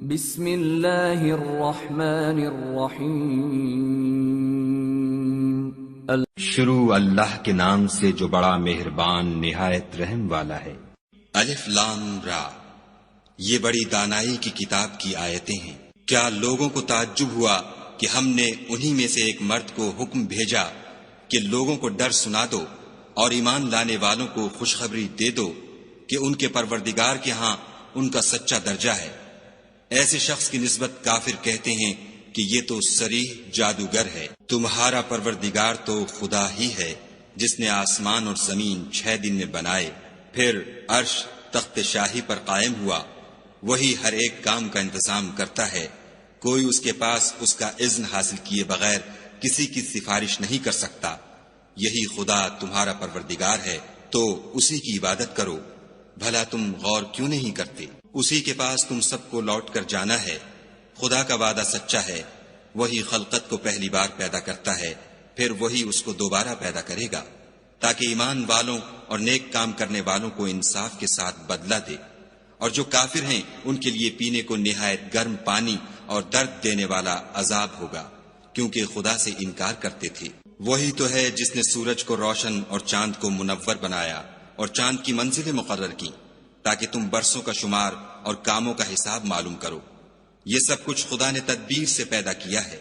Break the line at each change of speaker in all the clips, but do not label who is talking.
بسم اللہ الرحمن الرحیم
شروع اللہ کے نام سے جو بڑا مہربان نہایت رحم والا ہے۔
الف لام را، یہ بڑی دانائی کی کتاب کی آیتیں ہیں۔ کیا لوگوں کو تعجب ہوا کہ ہم نے انہی میں سے ایک مرد کو حکم بھیجا کہ لوگوں کو ڈر سنا دو اور ایمان لانے والوں کو خوشخبری دے دو کہ ان کے پروردگار کے ہاں ان کا سچا درجہ ہے۔ ایسے شخص کی نسبت کافر کہتے ہیں کہ یہ تو صریح جادوگر ہے۔ تمہارا پروردگار تو خدا ہی ہے جس نے آسمان اور زمین 6 دن میں بنائے، پھر عرش تخت شاہی پر قائم ہوا۔ وہی ہر ایک کام کا انتظام کرتا ہے، کوئی اس کے پاس اس کا اذن حاصل کیے بغیر کسی کی سفارش نہیں کر سکتا۔ یہی خدا تمہارا پروردگار ہے تو اسی کی عبادت کرو۔ بھلا تم غور کیوں نہیں کرتے؟ اسی کے پاس تم سب کو لوٹ کر جانا ہے۔ خدا کا وعدہ سچا ہے، وہی خلقت کو پہلی بار پیدا کرتا ہے، پھر وہی اس کو دوبارہ پیدا کرے گا تاکہ ایمان والوں اور نیک کام کرنے والوں کو انصاف کے ساتھ بدلہ دے۔ اور جو کافر ہیں ان کے لیے پینے کو نہایت گرم پانی اور درد دینے والا عذاب ہوگا، کیونکہ خدا سے انکار کرتے تھے۔ وہی تو ہے جس نے سورج کو روشن اور چاند کو منور بنایا اور چاند کی منزلیں مقرر کی تاکہ تم برسوں کا شمار اور کاموں کا حساب معلوم کرو۔ یہ سب کچھ خدا نے تدبیر سے پیدا کیا ہے۔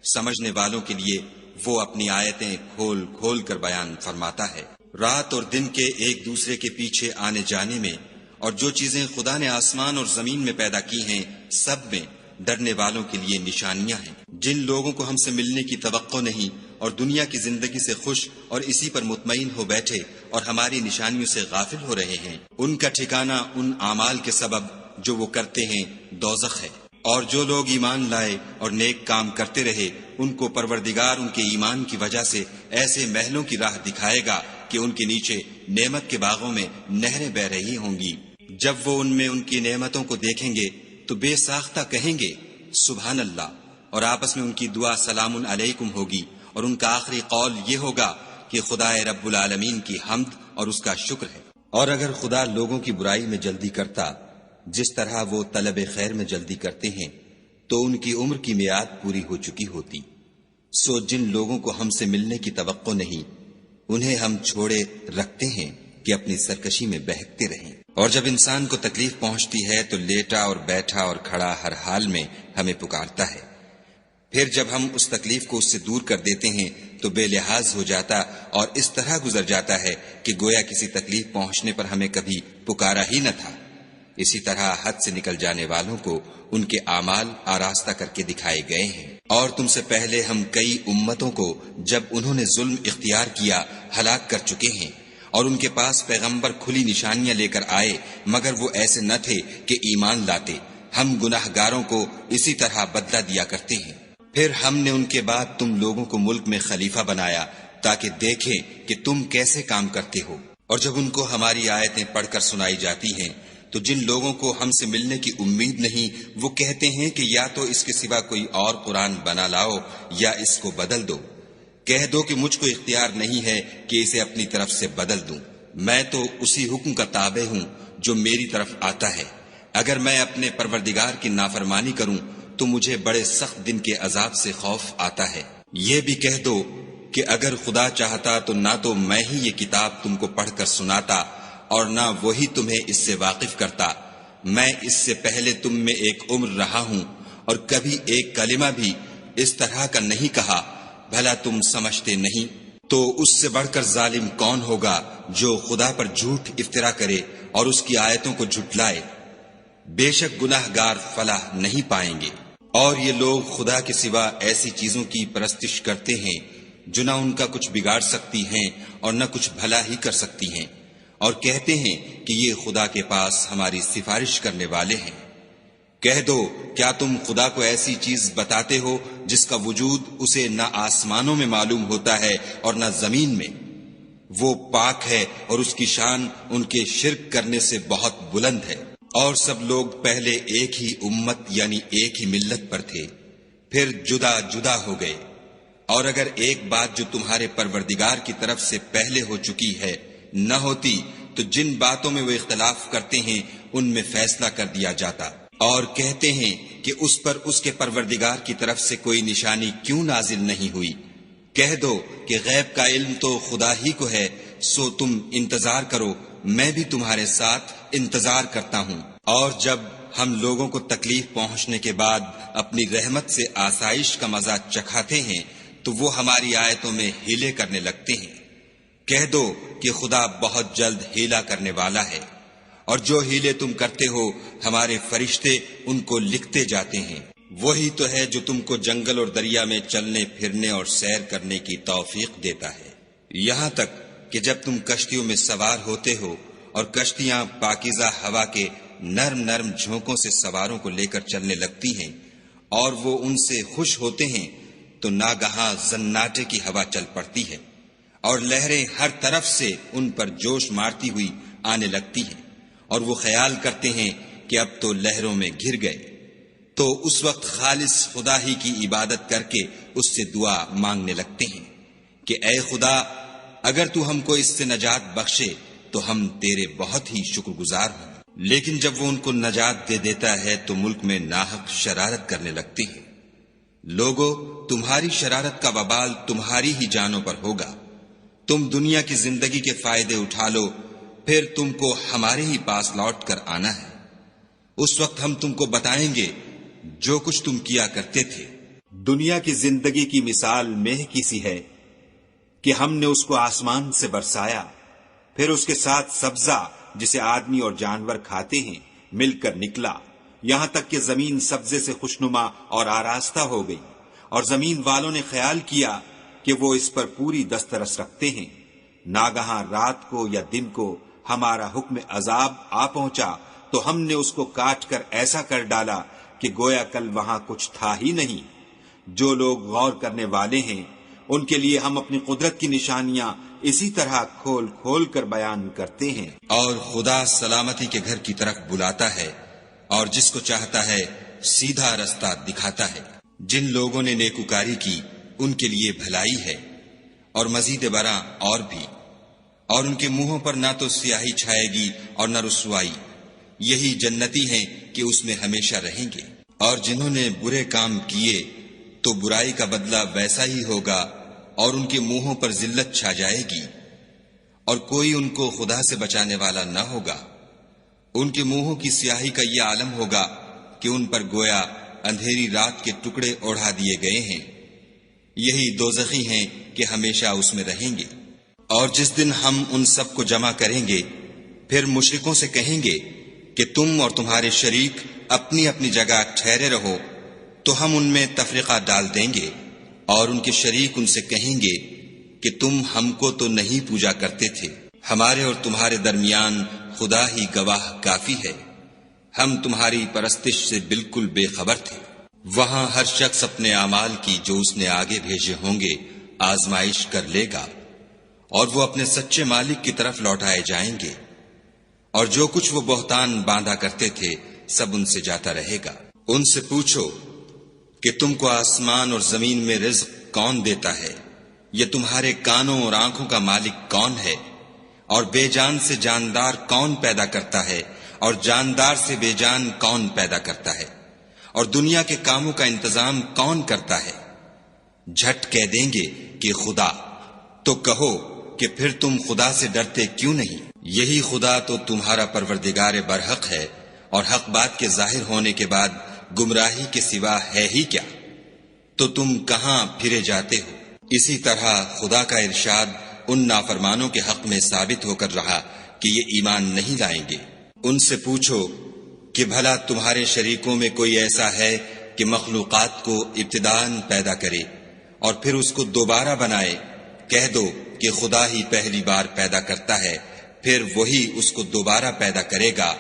سمجھنے والوں کے لیے وہ اپنی آیتیں کھول کھول کر بیان فرماتا ہے۔ رات اور دن کے ایک دوسرے کے پیچھے آنے جانے میں اور جو چیزیں خدا نے آسمان اور زمین میں پیدا کی ہیں سب میں ڈرنے والوں کے لیے نشانیاں ہیں۔ جن لوگوں کو ہم سے ملنے کی توقع نہیں اور دنیا کی زندگی سے خوش اور اسی پر مطمئن ہو بیٹھے اور ہماری نشانیوں سے غافل ہو رہے ہیں، ان کا ٹھکانہ ان اعمال کے سبب جو وہ کرتے ہیں دوزخ ہے۔ اور جو لوگ ایمان لائے اور نیک کام کرتے رہے ان کو پروردگار ان کے ایمان کی وجہ سے ایسے محلوں کی راہ دکھائے گا کہ ان کے نیچے نعمت کے باغوں میں نہریں بہ رہی ہوں گی۔ جب وہ ان میں ان کی نعمتوں کو دیکھیں گے تو بے ساختہ کہیں گے سبحان اللہ، اور آپس میں ان کی دعا سلام علیکم ہوگی، اور ان کا آخری قول یہ ہوگا کہ خدا رب العالمین کی حمد اور اس کا شکر ہے۔ اور اگر خدا لوگوں کی برائی میں جلدی کرتا جس طرح وہ طلب خیر میں جلدی کرتے ہیں تو ان کی عمر کی میعاد پوری ہو چکی ہوتی۔ سو جن لوگوں کو ہم سے ملنے کی توقع نہیں انہیں ہم چھوڑے رکھتے ہیں کہ اپنی سرکشی میں بہکتے رہیں۔ اور جب انسان کو تکلیف پہنچتی ہے تو لیٹا اور بیٹھا اور کھڑا ہر حال میں ہمیں پکارتا ہے، پھر جب ہم اس تکلیف کو اس سے دور کر دیتے ہیں تو بے لحاظ ہو جاتا اور اس طرح گزر جاتا ہے کہ گویا کسی تکلیف پہنچنے پر ہمیں کبھی پکارا ہی نہ تھا۔ اسی طرح حد سے نکل جانے والوں کو ان کے اعمال آراستہ کر کے دکھائے گئے ہیں۔ اور تم سے پہلے ہم کئی امتوں کو جب انہوں نے ظلم اختیار کیا ہلاک کر چکے ہیں، اور ان کے پاس پیغمبر کھلی نشانیاں لے کر آئے مگر وہ ایسے نہ تھے کہ ایمان لاتے۔ ہم گناہ گاروں کو اسی طرح بدلہ دیا کرتے ہیں۔ پھر ہم نے ان کے بعد تم لوگوں کو ملک میں خلیفہ بنایا تاکہ دیکھیں کہ تم کیسے کام کرتے ہو۔ اور جب ان کو ہماری آیتیں پڑھ کر سنائی جاتی ہیں تو جن لوگوں کو ہم سے ملنے کی امید نہیں وہ کہتے ہیں کہ یا تو اس کے سوا کوئی اور قرآن بنا لاؤ یا اس کو بدل دو۔ کہہ دو کہ مجھ کو اختیار نہیں ہے کہ اسے اپنی طرف سے بدل دوں، میں تو اسی حکم کا تابع ہوں جو میری طرف آتا ہے۔ اگر میں اپنے پروردگار کی نافرمانی کروں تو مجھے بڑے سخت دن کے عذاب سے خوف آتا ہے۔ یہ بھی کہہ دو کہ اگر خدا چاہتا تو نہ تو میں ہی یہ کتاب تم کو پڑھ کر سناتا اور نہ وہی تمہیں اس سے واقف کرتا۔ میں اس سے پہلے تم میں ایک عمر رہا ہوں اور کبھی ایک کلمہ بھی اس طرح کا نہیں کہا، بھلا تم سمجھتے نہیں؟ تو اس سے بڑھ کر ظالم کون ہوگا جو خدا پر جھوٹ افطرا کرے اور اس کی آیتوں کو جھٹلائے؟ بے شک گناہ گار فلاح نہیں پائیں گے۔ اور یہ لوگ خدا کے سوا ایسی چیزوں کی پرستش کرتے ہیں جو نہ ان کا کچھ بگاڑ سکتی ہیں اور نہ کچھ بھلا ہی کر سکتی ہیں، اور کہتے ہیں کہ یہ خدا کے پاس ہماری سفارش کرنے والے ہیں۔ کہہ دو کیا تم خدا کو ایسی چیز بتاتے ہو جس کا وجود اسے نہ آسمانوں میں معلوم ہوتا ہے اور نہ زمین میں؟ وہ پاک ہے اور اس کی شان ان کے شرک کرنے سے بہت بلند ہے۔ اور سب لوگ پہلے ایک ہی امت یعنی ایک ہی ملت پر تھے، پھر جدا جدا ہو گئے۔ اور اگر ایک بات جو تمہارے پروردگار کی طرف سے پہلے ہو چکی ہے نہ ہوتی تو جن باتوں میں وہ اختلاف کرتے ہیں ان میں فیصلہ کر دیا جاتا۔ اور کہتے ہیں کہ اس پر اس کے پروردگار کی طرف سے کوئی نشانی کیوں نازل نہیں ہوئی؟ کہہ دو کہ غیب کا علم تو خدا ہی کو ہے، سو تم انتظار کرو، میں بھی تمہارے ساتھ انتظار کرتا ہوں۔ اور جب ہم لوگوں کو تکلیف پہنچنے کے بعد اپنی رحمت سے آسائش کا مزہ چکھاتے ہیں تو وہ ہماری آیتوں میں ہیلے کرنے لگتے ہیں۔ کہہ دو کہ خدا بہت جلد ہیلا کرنے والا ہے، اور جو ہیلے تم کرتے ہو ہمارے فرشتے ان کو لکھتے جاتے ہیں۔ وہی تو ہے جو تم کو جنگل اور دریا میں چلنے پھرنے اور سیر کرنے کی توفیق دیتا ہے، یہاں تک کہ جب تم کشتیوں میں سوار ہوتے ہو اور کشتیاں پاکیزہ ہوا کے نرم نرم جھونکوں سے سواروں کو لے کر چلنے لگتی ہیں اور وہ ان سے خوش ہوتے ہیں، تو ناگہاں زناٹے کی ہوا چل پڑتی ہے اور لہریں ہر طرف سے ان پر جوش مارتی ہوئی آنے لگتی ہیں، اور وہ خیال کرتے ہیں کہ اب تو لہروں میں گر گئے۔ تو اس وقت خالص خدا ہی کی عبادت کر کے اس سے دعا مانگنے لگتے ہیں کہ اے خدا، اگر تو ہم کو اس سے نجات بخشے تو ہم تیرے بہت ہی شکر گزار ہوں۔ لیکن جب وہ ان کو نجات دے دیتا ہے تو ملک میں ناحق شرارت کرنے لگتے ہیں۔ لوگو، تمہاری شرارت کا وبال تمہاری ہی جانوں پر ہوگا۔ تم دنیا کی زندگی کے فائدے اٹھا لو، پھر تم کو ہمارے ہی پاس لوٹ کر آنا ہے۔ اس وقت ہم تم کو بتائیں گے جو کچھ تم کیا کرتے تھے۔
دنیا کی زندگی کی مثال مہ کی سی ہے کہ ہم نے اس کو آسمان سے برسایا، پھر اس کے ساتھ سبزہ جسے آدمی اور جانور کھاتے ہیں مل کر نکلا، یہاں تک کہ زمین سبزے سے خوشنما اور آراستہ ہو گئی، اور زمین والوں نے خیال کیا کہ وہ اس پر پوری دسترس رکھتے ہیں۔ ناگہاں رات کو یا دن کو ہمارا حکم عذاب آ پہنچا تو ہم نے اس کو کاٹ کر ایسا کر ڈالا کہ گویا کل وہاں کچھ تھا ہی نہیں۔ جو لوگ غور کرنے والے ہیں ان کے لیے ہم اپنی قدرت کی نشانیاں اسی طرح کھول کھول کر بیان کرتے ہیں۔
اور خدا سلامتی کے گھر کی طرف بلاتا ہے اور جس کو چاہتا ہے سیدھا رستہ دکھاتا ہے۔ جن لوگوں نے نیکوکاری کی ان کے لیے بھلائی ہے، اور مزید برآں اور بھی، اور ان کے منہوں پر نہ تو سیاہی چھائے گی اور نہ رسوائی، یہی جنتی ہیں کہ اس میں ہمیشہ رہیں گے۔ اور جنہوں نے برے کام کیے تو برائی کا بدلہ ویسا ہی ہوگا، اور ان کے منہوں پر ذلت چھا جائے گی، اور کوئی ان کو خدا سے بچانے والا نہ ہوگا۔ ان کے منہوں کی سیاہی کا یہ عالم ہوگا کہ ان پر گویا اندھیری رات کے ٹکڑے اوڑھا دیے گئے ہیں، یہی دوزخی ہیں کہ ہمیشہ اس میں رہیں گے۔ اور جس دن ہم ان سب کو جمع کریں گے، پھر مشرکوں سے کہیں گے کہ تم اور تمہارے شریک اپنی اپنی جگہ ٹھہرے رہو، تو ہم ان میں تفرقہ ڈال دیں گے، اور ان کے شریک ان سے کہیں گے کہ تم ہم کو تو نہیں پوجا کرتے تھے، ہمارے اور تمہارے درمیان خدا ہی گواہ کافی ہے، ہم تمہاری پرستش سے بالکل بے خبر تھے۔ وہاں ہر شخص اپنے اعمال کی جو اس نے آگے بھیجے ہوں گے آزمائش کر لے گا، اور وہ اپنے سچے مالک کی طرف لوٹائے جائیں گے، اور جو کچھ وہ بہتان باندھا کرتے تھے سب ان سے جاتا رہے گا۔ ان سے پوچھو کہ تم کو آسمان اور زمین میں رزق کون دیتا ہے؟ یہ تمہارے کانوں اور آنکھوں کا مالک کون ہے؟ اور بے جان سے جاندار کون پیدا کرتا ہے؟ اور جاندار سے بے جان کون پیدا کرتا ہے؟ اور دنیا کے کاموں کا انتظام کون کرتا ہے؟ جھٹ کہہ دیں گے کہ خدا۔ تو کہو کہ پھر تم خدا سے ڈرتے کیوں نہیں؟ یہی خدا تو تمہارا پروردگار برحق ہے، اور حق بات کے ظاہر ہونے کے بعد گمراہی کے سوا ہے ہی کیا؟ تو تم کہاں پھرے جاتے ہو؟ اسی طرح خدا کا ارشاد ان نافرمانوں کے حق میں ثابت ہو کر رہا کہ یہ ایمان نہیں لائیں گے۔ ان سے پوچھو کہ بھلا تمہارے شریکوں میں کوئی ایسا ہے کہ مخلوقات کو ابتداءً پیدا کرے اور پھر اس کو دوبارہ بنائے؟ کہہ دو کہ خدا ہی پہلی بار پیدا کرتا ہے، پھر وہی اس کو دوبارہ پیدا کرے گا،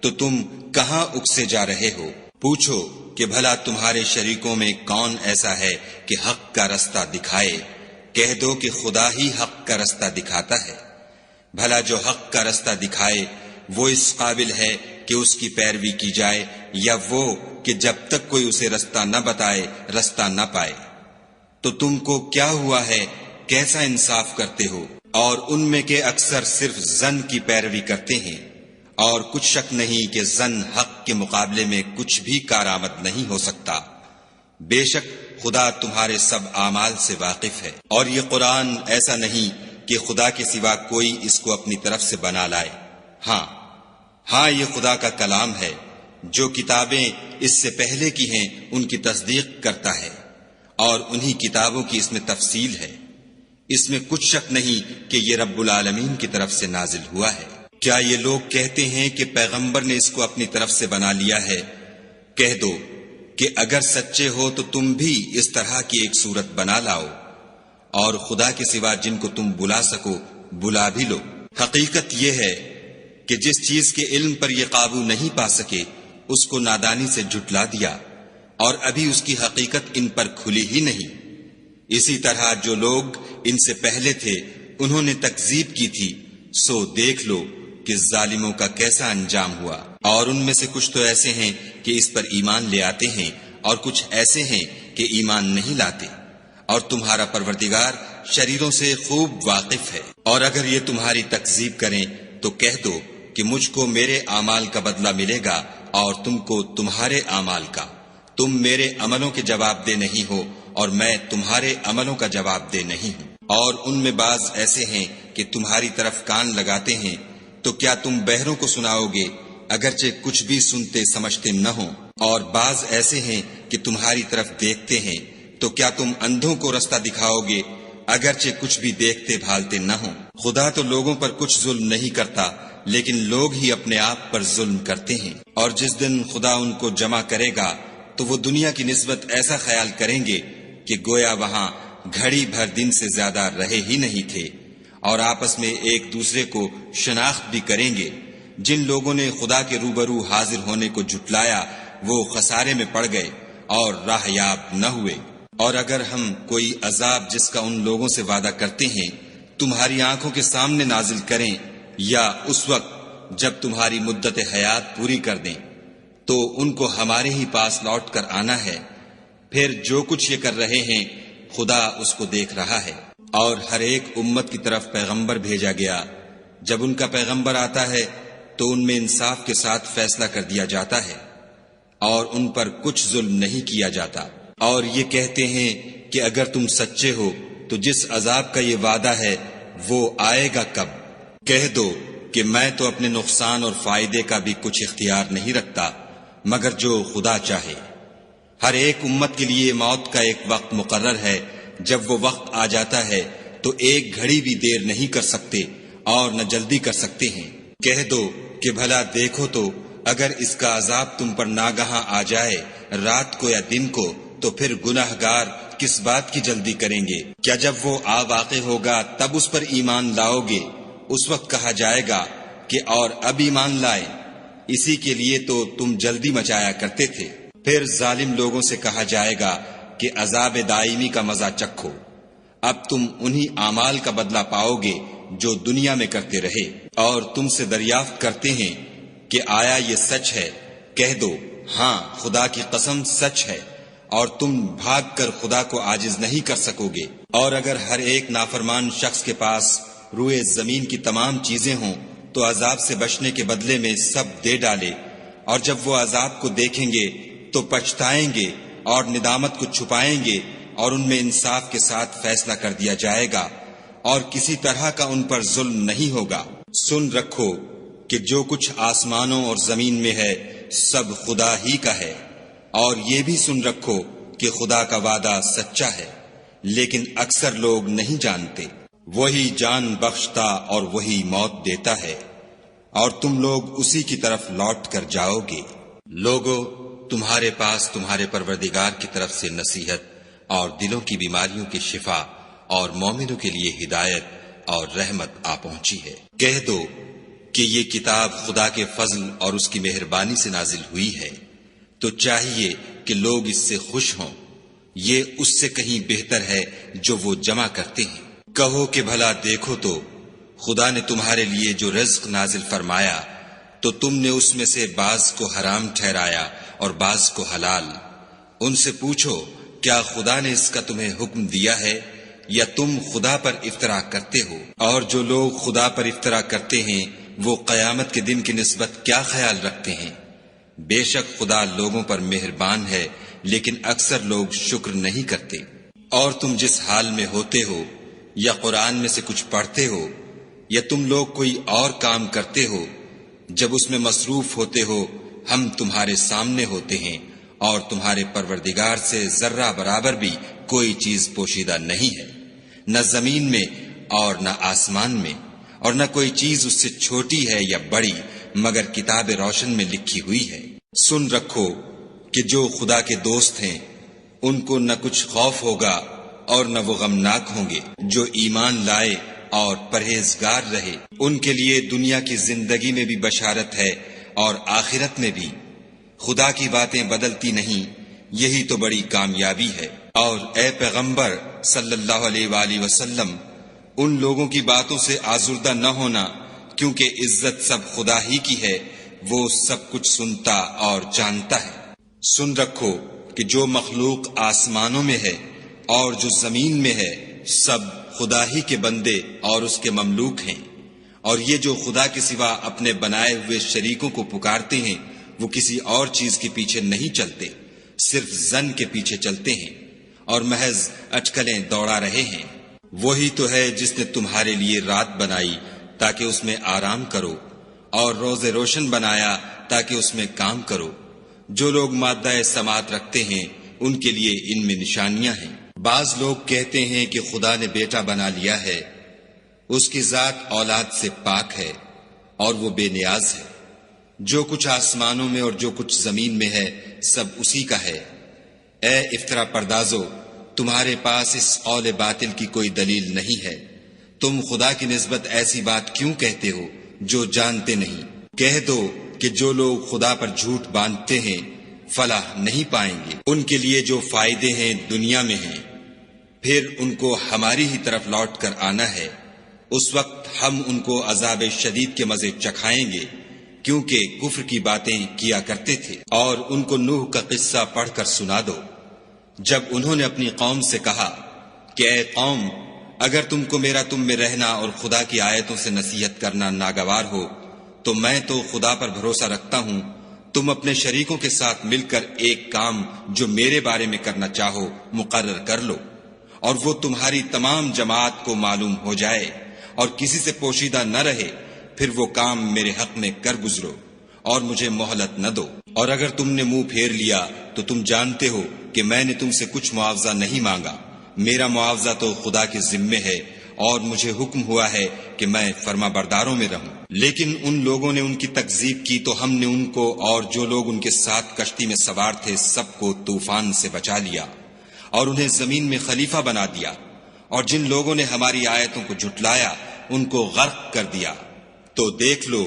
تو تم کہاں اکسے جا رہے ہو؟ پوچھو کہ بھلا تمہارے شریکوں میں کون ایسا ہے کہ حق کا رستہ دکھائے؟ کہہ دو کہ خدا ہی حق کا رستہ دکھاتا ہے۔ بھلا جو حق کا رستہ دکھائے وہ اس قابل ہے کہ اس کی پیروی کی جائے، یا وہ کہ جب تک کوئی اسے رستہ نہ بتائے رستہ نہ پائے؟ تو تم کو کیا ہوا ہے؟ کیسا انصاف کرتے ہو؟ اور ان میں کے اکثر صرف ظن کی پیروی کرتے ہیں، اور کچھ شک نہیں کہ ظن حق کے مقابلے میں کچھ بھی کارآمد نہیں ہو سکتا۔ بے شک خدا تمہارے سب اعمال سے واقف ہے، اور یہ قرآن ایسا نہیں کہ خدا کے سوا کوئی اس کو اپنی طرف سے بنا لائے۔ ہاں یہ خدا کا کلام ہے، جو کتابیں اس سے پہلے کی ہیں ان کی تصدیق کرتا ہے، اور انہی کتابوں کی اس میں تفصیل ہے۔ اس میں کچھ شک نہیں کہ یہ رب العالمین کی طرف سے نازل ہوا ہے۔ کیا یہ لوگ کہتے ہیں کہ پیغمبر نے اس کو اپنی طرف سے بنا لیا ہے؟ کہہ دو کہ اگر سچے ہو تو تم بھی اس طرح کی ایک صورت بنا لاؤ، اور خدا کے سوا جن کو تم بلا سکو بلا بھی لو۔ حقیقت یہ ہے کہ جس چیز کے علم پر یہ قابو نہیں پا سکے اس کو نادانی سے جھٹلا دیا، اور ابھی اس کی حقیقت ان پر کھلی ہی نہیں۔ اسی طرح جو لوگ ان سے پہلے تھے انہوں نے تکذیب کی تھی، سو دیکھ لو کہ ظالموں کا کیسا انجام ہوا۔ اور ان میں سے کچھ تو ایسے ہیں کہ اس پر ایمان لے آتے ہیں، اور کچھ ایسے ہیں کہ ایمان نہیں لاتے، اور تمہارا پروردگار شریروں سے خوب واقف ہے۔ اور اگر یہ تمہاری تکذیب کریں تو کہہ دو کہ مجھ کو میرے اعمال کا بدلہ ملے گا اور تم کو تمہارے اعمال کا۔ تم میرے عملوں کے جواب دہ نہیں ہو اور میں تمہارے عملوں کا جواب دہ نہیں ہوں۔ اور ان میں بعض ایسے ہیں کہ تمہاری طرف کان لگاتے ہیں، تو کیا تم بہروں کو سناؤ گے اگرچہ کچھ بھی سنتے سمجھتے نہ ہوں؟ اور بعض ایسے ہیں کہ تمہاری طرف دیکھتے ہیں، تو کیا تم اندھوں کو رستہ دکھاؤ گے اگرچہ کچھ بھی دیکھتے بھالتے نہ ہوں؟ خدا تو لوگوں پر کچھ ظلم نہیں کرتا، لیکن لوگ ہی اپنے آپ پر ظلم کرتے ہیں۔ اور جس دن خدا ان کو جمع کرے گا تو وہ دنیا کی نسبت ایسا خیال کریں گے کہ گویا وہاں گھڑی بھر دن سے زیادہ رہے ہی نہیں تھے، اور آپس میں ایک دوسرے کو شناخت بھی کریں گے۔ جن لوگوں نے خدا کے روبرو حاضر ہونے کو جھٹلایا وہ خسارے میں پڑ گئے اور راہ یاب نہ ہوئے۔ اور اگر ہم کوئی عذاب جس کا ان لوگوں سے وعدہ کرتے ہیں تمہاری آنکھوں کے سامنے نازل کریں، یا اس وقت جب تمہاری مدت حیات پوری کر دیں، تو ان کو ہمارے ہی پاس لوٹ کر آنا ہے، پھر جو کچھ یہ کر رہے ہیں خدا اس کو دیکھ رہا ہے۔ اور ہر ایک امت کی طرف پیغمبر بھیجا گیا، جب ان کا پیغمبر آتا ہے تو ان میں انصاف کے ساتھ فیصلہ کر دیا جاتا ہے، اور ان پر کچھ ظلم نہیں کیا جاتا۔ اور یہ کہتے ہیں کہ اگر تم سچے ہو تو جس عذاب کا یہ وعدہ ہے وہ آئے گا کب؟ کہہ دو کہ میں تو اپنے نقصان اور فائدے کا بھی کچھ اختیار نہیں رکھتا مگر جو خدا چاہے۔ ہر ایک امت کے لیے موت کا ایک وقت مقرر ہے، جب وہ وقت آ جاتا ہے تو ایک گھڑی بھی دیر نہیں کر سکتے اور نہ جلدی کر سکتے ہیں۔ کہہ دو کہ بھلا دیکھو تو اگر اس کا عذاب تم پر ناگہاں آ جائے رات کو یا دن کو، تو پھر گناہ گار کس بات کی جلدی کریں گے؟ کیا جب وہ آ واقع ہوگا تب اس پر ایمان لاؤ گے؟ اس وقت کہا جائے گا کہ اور اب ایمان لائے، اسی کے لیے تو تم جلدی مچایا کرتے تھے۔ پھر ظالم لوگوں سے کہا جائے گا کہ عذاب دائمی کا مزہ چکھو، اب تم انہی اعمال کا بدلہ پاؤ گے جو دنیا میں کرتے رہے۔ اور تم سے دریافت کرتے ہیں کہ آیا یہ سچ ہے؟ کہہ دو ہاں خدا کی قسم سچ ہے، اور تم بھاگ کر خدا کو عاجز نہیں کر سکو گے۔ اور اگر ہر ایک نافرمان شخص کے پاس روئے زمین کی تمام چیزیں ہوں تو عذاب سے بچنے کے بدلے میں سب دے ڈالے، اور جب وہ عذاب کو دیکھیں گے تو پچھتائیں گے اور ندامت کو چھپائیں گے، اور ان میں انصاف کے ساتھ فیصلہ کر دیا جائے گا، اور کسی طرح کا ان پر ظلم نہیں ہوگا۔ سن رکھو کہ جو کچھ آسمانوں اور زمین میں ہے سب خدا ہی کا ہے، اور یہ بھی سن رکھو کہ خدا کا وعدہ سچا ہے، لیکن اکثر لوگ نہیں جانتے۔ وہی جان بخشتا اور وہی موت دیتا ہے، اور تم لوگ اسی کی طرف لوٹ کر جاؤ گے۔ لوگو تمہارے پاس تمہارے پروردگار کی طرف سے نصیحت اور دلوں کی بیماریوں کی شفا اور مومنوں کے لیے ہدایت اور رحمت آ پہنچی ہے۔ کہہ دو کہ یہ کتاب خدا کے فضل اور اس کی مہربانی سے نازل ہوئی ہے، تو چاہیے کہ لوگ اس سے خوش ہوں، یہ اس سے کہیں بہتر ہے جو وہ جمع کرتے ہیں۔ کہو کہ بھلا دیکھو تو خدا نے تمہارے لیے جو رزق نازل فرمایا تو تم نے اس میں سے بعض کو حرام ٹھہرایا اور بعض کو حلال۔ ان سے پوچھو کیا خدا نے اس کا تمہیں حکم دیا ہے یا تم خدا پر افطرا کرتے ہو؟ اور جو لوگ خدا پر افطرا کرتے ہیں وہ قیامت کے دن کی نسبت کیا خیال رکھتے ہیں؟ بے شک خدا لوگوں پر مہربان ہے، لیکن اکثر لوگ شکر نہیں کرتے۔ اور تم جس حال میں ہوتے ہو، یا قرآن میں سے کچھ پڑھتے ہو، یا تم لوگ کوئی اور کام کرتے ہو، جب اس میں مصروف ہوتے ہو ہم تمہارے سامنے ہوتے ہیں، اور تمہارے پروردگار سے ذرہ برابر بھی کوئی چیز پوشیدہ نہیں ہے، نہ زمین میں اور نہ آسمان میں، اور نہ کوئی چیز اس سے چھوٹی ہے یا بڑی مگر کتاب روشن میں لکھی ہوئی ہے۔ سن رکھو کہ جو خدا کے دوست ہیں ان کو نہ کچھ خوف ہوگا اور نہ وہ غمناک ہوں گے۔ جو ایمان لائے اور پرہیزگار رہے ان کے لیے دنیا کی زندگی میں بھی بشارت ہے اور آخرت میں بھی۔ خدا کی باتیں بدلتی نہیں، یہی تو بڑی کامیابی ہے۔ اور اے پیغمبر صلی اللہ علیہ وآلہ وسلم، ان لوگوں کی باتوں سے آزردہ نہ ہونا، کیونکہ عزت سب خدا ہی کی ہے، وہ سب کچھ سنتا اور جانتا ہے۔ سن رکھو کہ جو مخلوق آسمانوں میں ہے اور جو زمین میں ہے سب خدا ہی کے بندے اور اس کے مملوک ہیں، اور یہ جو خدا کے سوا اپنے بنائے ہوئے شریکوں کو پکارتے ہیں وہ کسی اور چیز کے پیچھے نہیں چلتے، صرف ظن کے پیچھے چلتے ہیں اور محض اٹکلیں دوڑا رہے ہیں۔ وہی تو ہے جس نے تمہارے لیے رات بنائی تاکہ اس میں آرام کرو، اور روز روشن بنایا تاکہ اس میں کام کرو۔ جو لوگ مادہ سماعت رکھتے ہیں ان کے لیے ان میں نشانیاں ہیں۔ بعض لوگ کہتے ہیں کہ خدا نے بیٹا بنا لیا ہے، اس کی ذات اولاد سے پاک ہے اور وہ بے نیاز ہے۔ جو کچھ آسمانوں میں اور جو کچھ زمین میں ہے سب اسی کا ہے۔ اے افطرا پردازو، تمہارے پاس اس قول باطل کی کوئی دلیل نہیں ہے، تم خدا کی نسبت ایسی بات کیوں کہتے ہو جو جانتے نہیں؟ کہہ دو کہ جو لوگ خدا پر جھوٹ باندھتے ہیں فلاح نہیں پائیں گے۔ ان کے لیے جو فائدے ہیں دنیا میں ہیں، پھر ان کو ہماری ہی طرف لوٹ کر آنا ہے۔ اس وقت ہم ان کو عذاب شدید کے مزے چکھائیں گے، کیونکہ کفر کی باتیں کیا کرتے تھے۔ اور ان کو نوح کا قصہ پڑھ کر سنا دو، جب انہوں نے اپنی قوم سے کہا کہ اے قوم، اگر تم کو میرا تم میں رہنا اور خدا کی آیتوں سے نصیحت کرنا ناگوار ہو تو میں تو خدا پر بھروسہ رکھتا ہوں، تم اپنے شریکوں کے ساتھ مل کر ایک کام جو میرے بارے میں کرنا چاہو مقرر کر لو، اور وہ تمہاری تمام جماعت کو معلوم ہو جائے اور کسی سے پوشیدہ نہ رہے، پھر وہ کام میرے حق میں کر گزرو اور مجھے مہلت نہ دو۔ اور اگر تم نے منہ پھیر لیا تو تم جانتے ہو کہ میں نے تم سے کچھ معاوضہ نہیں مانگا، میرا معاوضہ تو خدا کے ذمے ہے، اور مجھے حکم ہوا ہے کہ میں فرما برداروں میں رہوں۔ لیکن ان لوگوں نے ان کی تکذیب کی تو ہم نے ان کو اور جو لوگ ان کے ساتھ کشتی میں سوار تھے سب کو طوفان سے بچا لیا اور انہیں زمین میں خلیفہ بنا دیا، اور جن لوگوں نے ہماری آیتوں کو جھٹلایا ان کو غرق کر دیا۔ تو دیکھ لو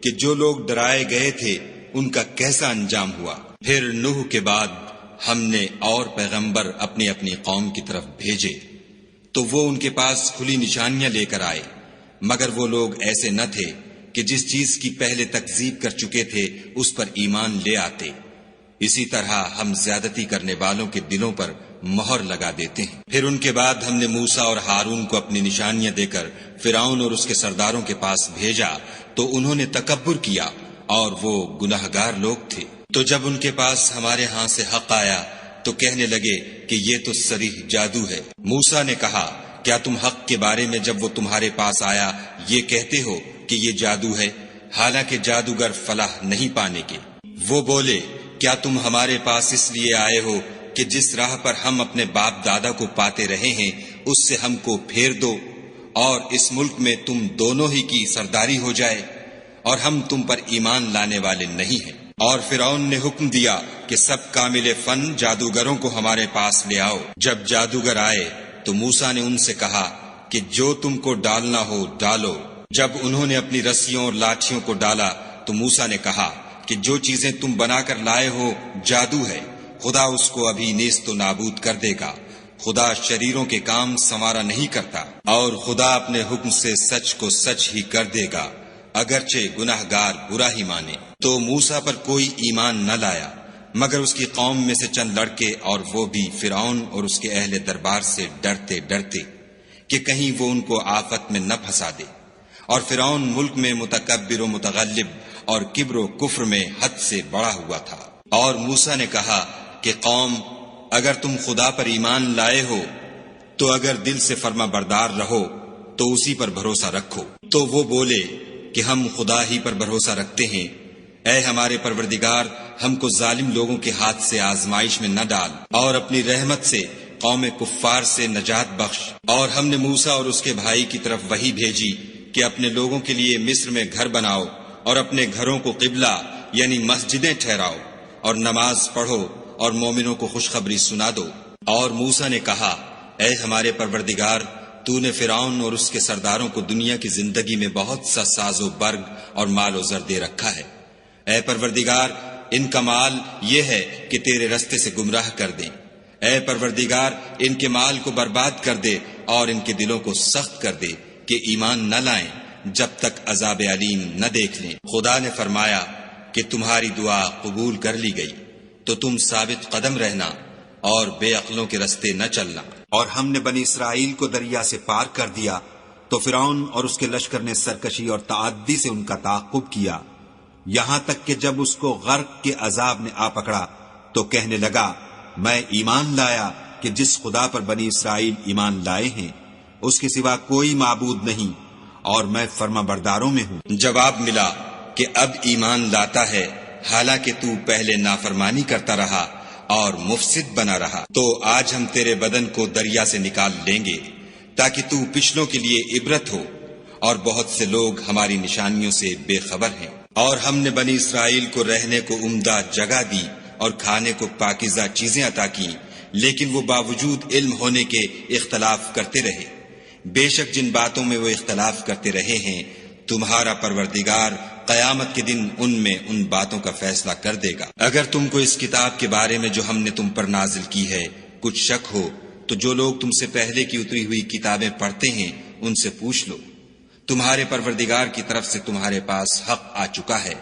کہ جو لوگ ڈرائے گئے تھے ان کا کیسا انجام ہوا۔ پھر نوح کے بعد ہم نے اور پیغمبر اپنی اپنی قوم کی طرف بھیجے تو وہ ان کے پاس کھلی نشانیاں لے کر آئے، مگر وہ لوگ ایسے نہ تھے کہ جس چیز کی پہلے تکذیب کر چکے تھے اس پر ایمان لے آتے۔ اسی طرح ہم زیادتی کرنے والوں کے دلوں پر مہر لگا دیتے ہیں۔ پھر ان کے بعد ہم نے موسیٰ اور ہارون کو اپنی نشانیاں دے کر فرعون اور اس کے سرداروں کے پاس بھیجا تو انہوں نے تکبر کیا اور وہ گناہگار لوگ تھے۔ تو جب ان کے پاس ہمارے ہاں سے حق آیا تو کہنے لگے کہ یہ تو صریح جادو ہے۔ موسیٰ نے کہا کیا تم حق کے بارے میں جب وہ تمہارے پاس آیا یہ کہتے ہو کہ یہ جادو ہے، حالانکہ جادوگر فلاح نہیں پانے کے؟ وہ بولے کیا تم ہمارے پاس اس لیے آئے ہو کہ جس راہ پر ہم اپنے باپ دادا کو پاتے رہے ہیں اس سے ہم کو پھیر دو اور اس ملک میں تم دونوں ہی کی سرداری ہو جائے، اور ہم تم پر ایمان لانے والے نہیں ہیں۔ اور فرعون نے حکم دیا کہ سب کامل فن جادوگروں کو ہمارے پاس لے آؤ۔ جب جادوگر آئے تو موسیٰ نے ان سے کہا کہ جو تم کو ڈالنا ہو ڈالو۔ جب انہوں نے اپنی رسیوں اور لاٹھیوں کو ڈالا تو موسیٰ نے کہا کہ جو چیزیں تم بنا کر لائے ہو جادو ہے، خدا اس کو ابھی نیست و نابود کر دے گا۔ خدا شریروں کے کام سنوارا نہیں کرتا، اور خدا اپنے حکم سے سچ کو سچ ہی کر دے گا، اگرچہ گناہگار برا ہی مانے۔ تو موسیٰ پر کوئی ایمان نہ لایا مگر اس کی قوم میں سے چند لڑکے، اور وہ بھی فرعون اور اس کے اہل دربار سے ڈرتے ڈرتے کہ کہیں وہ ان کو آفت میں نہ پھنسا دے۔ اور فرعون ملک میں متکبر و متغلب اور کبر و کفر میں حد سے بڑا ہوا تھا۔ اور موسیٰ نے کہا کہ قوم، اگر تم خدا پر ایمان لائے ہو تو اگر دل سے فرما بردار رہو تو اسی پر بھروسہ رکھو۔ تو وہ بولے کہ ہم خدا ہی پر بھروسہ رکھتے ہیں۔ اے ہمارے پروردگار، ہم کو ظالم لوگوں کے ہاتھ سے آزمائش میں نہ ڈال، اور اپنی رحمت سے قوم کفار سے نجات بخش۔ اور ہم نے موسیٰ اور اس کے بھائی کی طرف وحی بھیجی کہ اپنے لوگوں کے لیے مصر میں گھر بناؤ اور اپنے گھروں کو قبلہ یعنی مسجدیں ٹھہراؤ، اور نماز پڑھو اور مومنوں کو خوشخبری سنا دو۔ اور موسیٰ نے کہا، اے ہمارے پروردگار، تو نے فرعون اور اس کے سرداروں کو دنیا کی زندگی میں بہت سا ساز و برگ اور مال و زر دے رکھا ہے۔ اے پروردگار، ان کا مال یہ ہے کہ تیرے رستے سے گمراہ کر دیں۔ اے پروردگار، ان کے مال کو برباد کر دے اور ان کے دلوں کو سخت کر دے کہ ایمان نہ لائیں جب تک عذاب علیم نہ دیکھ لیں۔ خدا نے فرمایا کہ تمہاری دعا قبول کر لی گئی، تو تم ثابت قدم رہنا اور بے عقلوں کے رستے نہ چلنا۔
اور ہم نے بنی اسرائیل کو دریا سے پار کر دیا تو فرعون اور اس کے لشکر نے سرکشی اور تعدی سے ان کا تعاقب کیا، یہاں تک کہ جب اس کو غرق کے عذاب نے آ پکڑا تو کہنے لگا، میں ایمان لایا کہ جس خدا پر بنی اسرائیل ایمان لائے ہیں اس کے سوا کوئی معبود نہیں، اور میں فرما برداروں میں ہوں۔
جواب ملا کہ اب ایمان لاتا ہے، حالانکہ تو پہلے نافرمانی کرتا رہا اور مفسد بنا رہا۔ تو آج ہم تیرے بدن کو دریا سے نکال لیں گے تاکہ تو پچھلوں کے لیے عبرت ہو، اور بہت سے لوگ ہماری نشانیوں سے بے خبر ہیں۔ اور ہم نے بنی اسرائیل کو رہنے کو عمدہ جگہ دی اور کھانے کو پاکیزہ چیزیں عطا کی، لیکن وہ باوجود علم ہونے کے اختلاف کرتے رہے۔ بے شک جن باتوں میں وہ اختلاف کرتے رہے ہیں، تمہارا پروردگار قیامت کے دن ان میں ان باتوں کا فیصلہ کر دے گا۔ اگر تم کو اس کتاب کے بارے میں جو ہم نے تم پر نازل کی ہے کچھ شک ہو تو جو لوگ تم سے پہلے کی اتری ہوئی کتابیں پڑھتے ہیں ان سے پوچھ لو۔ تمہارے پروردگار کی طرف سے تمہارے پاس حق آ چکا ہے،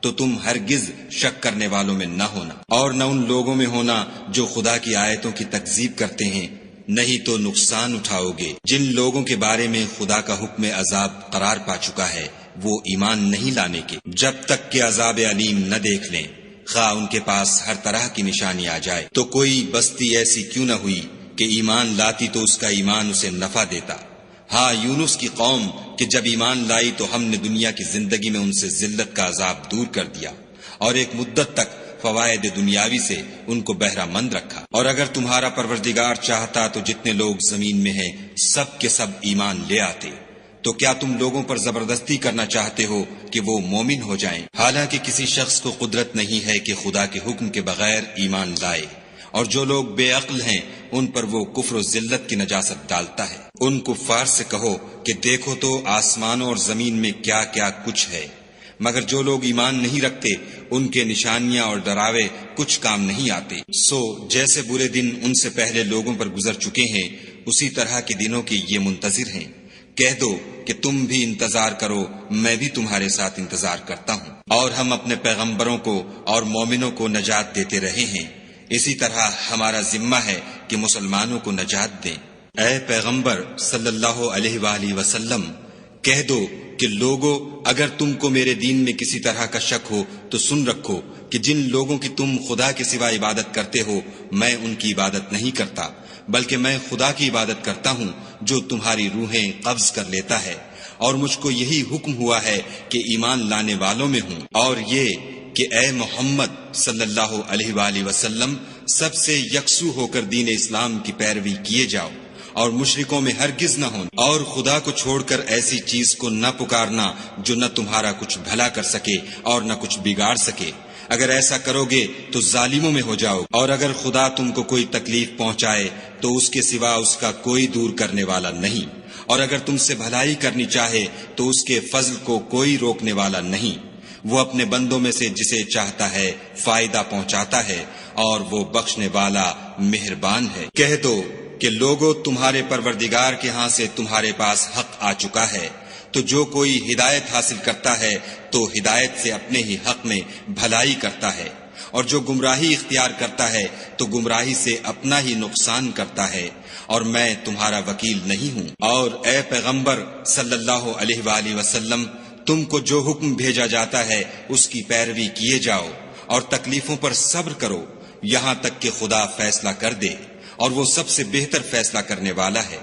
تو تم ہرگز شک کرنے والوں میں نہ ہونا، اور نہ ان لوگوں میں ہونا جو خدا کی آیتوں کی تکذیب کرتے ہیں، نہیں تو نقصان اٹھاؤ گے۔ جن لوگوں کے بارے میں خدا کا حکم عذاب قرار پا چکا ہے وہ ایمان نہیں لانے کے جب تک کہ عذاب علیم نہ دیکھ لیں، خواہ ان کے پاس ہر طرح کی نشانی آ جائے۔ تو کوئی بستی ایسی کیوں نہ ہوئی کہ ایمان لاتی تو اس کا ایمان اسے نفع دیتا۔ ہاں، یونس کی قوم کہ جب ایمان لائی تو ہم نے دنیا کی زندگی میں ان سے ذلت کا عذاب دور کر دیا، اور ایک مدت تک فوائد دنیاوی سے ان کو بہرہ مند رکھا۔ اور اگر تمہارا پروردگار چاہتا تو جتنے لوگ زمین میں ہیں سب کے سب ایمان لے آتے۔ تو کیا تم لوگوں پر زبردستی کرنا چاہتے ہو کہ وہ مومن ہو جائیں؟ حالانکہ کسی شخص کو قدرت نہیں ہے کہ خدا کے حکم کے بغیر ایمان لائے، اور جو لوگ بے عقل ہیں ان پر وہ کفر و ذلت کی نجاست ڈالتا ہے۔ ان کفار سے کہو کہ دیکھو تو آسمانوں اور زمین میں کیا کیا کچھ ہے، مگر جو لوگ ایمان نہیں رکھتے ان کے نشانیاں اور ڈراوے کچھ کام نہیں آتے۔ سو جیسے برے دن ان سے پہلے لوگوں پر گزر چکے ہیں، اسی طرح کے دنوں کے یہ منتظر ہیں۔ کہہ دو کہ تم بھی انتظار کرو، میں بھی تمہارے ساتھ انتظار کرتا ہوں۔ اور ہم اپنے پیغمبروں کو اور مومنوں کو نجات دیتے رہے ہیں، اسی طرح ہمارا ذمہ ہے کہ مسلمانوں کو نجات دیں۔ اے پیغمبر صلی اللہ علیہ وآلہ وسلم، کہہ دو کہ لوگو، اگر تم کو میرے دین میں کسی طرح کا شک ہو تو سن رکھو کہ جن لوگوں کی تم خدا کے سوا عبادت کرتے ہو میں ان کی عبادت نہیں کرتا، بلکہ میں خدا کی عبادت کرتا ہوں جو تمہاری روحیں قبض کر لیتا ہے، اور مجھ کو یہی حکم ہوا ہے کہ ایمان لانے والوں میں ہوں، اور یہ کہ اے محمد صلی اللہ علیہ وآلہ وسلم سب سے یکسو ہو کر دین اسلام کی پیروی کیے جاؤ، اور مشرکوں میں ہرگز نہ ہونا، اور خدا کو چھوڑ کر ایسی چیز کو نہ پکارنا جو نہ تمہارا کچھ بھلا کر سکے اور نہ کچھ بگاڑ سکے۔ اگر ایسا کرو گے تو ظالموں میں ہو جاؤ، اور اگر خدا تم کو کوئی تکلیف پہنچائے تو اس کے سوا اس کا کوئی دور کرنے والا نہیں، اور اگر تم سے بھلائی کرنی چاہے تو اس کے فضل کو کوئی روکنے والا نہیں۔ وہ اپنے بندوں میں سے جسے چاہتا ہے فائدہ پہنچاتا ہے، اور وہ بخشنے والا مہربان ہے۔ کہہ دو کہ لوگوں، تمہارے پروردگار کے ہاں سے تمہارے پاس حق آ چکا ہے، تو جو کوئی ہدایت حاصل کرتا ہے تو ہدایت سے اپنے ہی حق میں بھلائی کرتا ہے، اور جو گمراہی اختیار کرتا ہے تو گمراہی سے اپنا ہی نقصان کرتا ہے، اور میں تمہارا وکیل نہیں ہوں۔ اور اے پیغمبر صلی اللہ علیہ وآلہ وسلم، تم کو جو حکم بھیجا جاتا ہے اس کی پیروی کیے جاؤ اور تکلیفوں پر صبر کرو یہاں تک کہ خدا فیصلہ کر دے، اور وہ سب سے بہتر فیصلہ کرنے والا ہے۔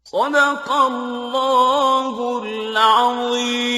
صدق اللہ العظیم۔